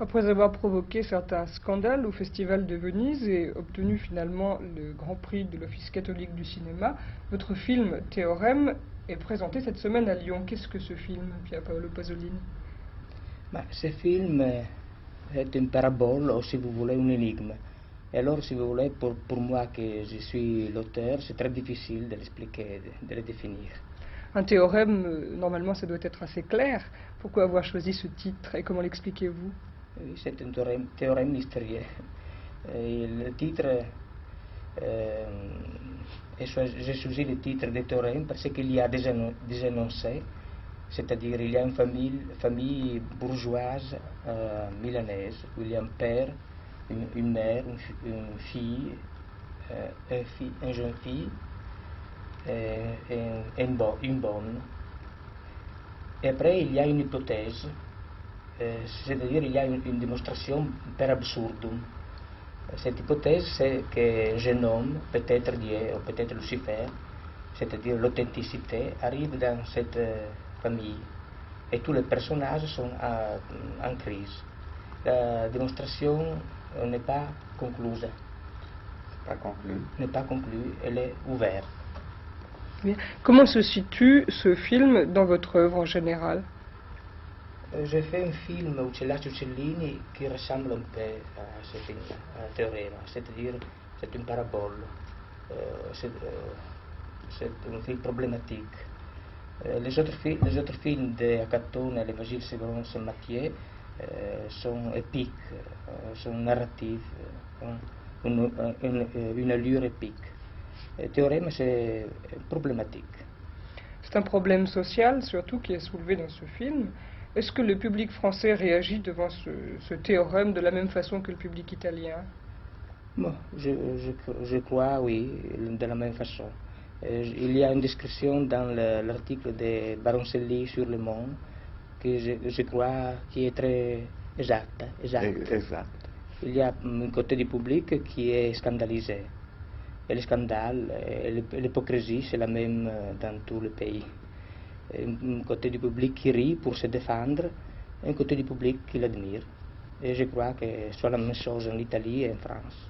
Après avoir provoqué certains scandales au Festival de Venise et obtenu finalement le Grand Prix de l'Office catholique du cinéma, votre film Théorème est présenté cette semaine à Lyon. Qu'est-ce que ce film, Pier Paolo Pasolini? Ce film est une parabole, ou si vous voulez, une énigme. Et alors, si vous voulez, pour moi, que je suis l'auteur, c'est très difficile de l'expliquer, de le définir. Un théorème, normalement, ça doit être assez clair. Pourquoi avoir choisi ce titre et comment l'expliquez-vous? Oui, c'est un théorème mystérieux. Et le titre, j'ai choisi le titre de théorème parce qu'il y a des énoncés, c'est-à-dire il y a une famille bourgeoise milanaise où il y a un père, une mère, une fille, une jeune fille et une bonne. Et après il y a une hypothèse, c'est-à-dire il y a une démonstration per absurdum. Cette hypothèse, c'est qu'un jeune homme, peut-être Dieu ou peut-être Lucifer, c'est-à-dire l'authenticité, arrive dans cette famille et tous les personnages sont en crise. La démonstration n'est pas concluse. N'est pas conclue, elle est ouverte. Bien. Comment se situe ce film dans votre œuvre en général? J'ai fait un film, Uccellacci Uccellini, qui ressemble un peu à ce film, à Théorème, c'est-à-dire c'est une parabole, c'est un film problématique. Les autres films de Acatone, Les Magiles Séverin Saint-Mathieu sont épiques, sont narratifs, une allure épique. Théorème, c'est problématique. C'est un problème social, surtout, qui est soulevé dans ce film. Est-ce que le public français réagit devant ce théorème de la même façon que le public italien? Bon, je crois, oui, de la même façon. Il y a une description dans l'article de Baroncelli sur Le Monde que je crois qui est très exact. Il y a un côté du public qui est scandalisé. Et le scandale et l'hypocrisie, c'est la même dans tout le pays. Un côté du public qui rit pour se défendre, et un côté du public qui l'admire. Et je crois que c'est la même chose en Italie et en France.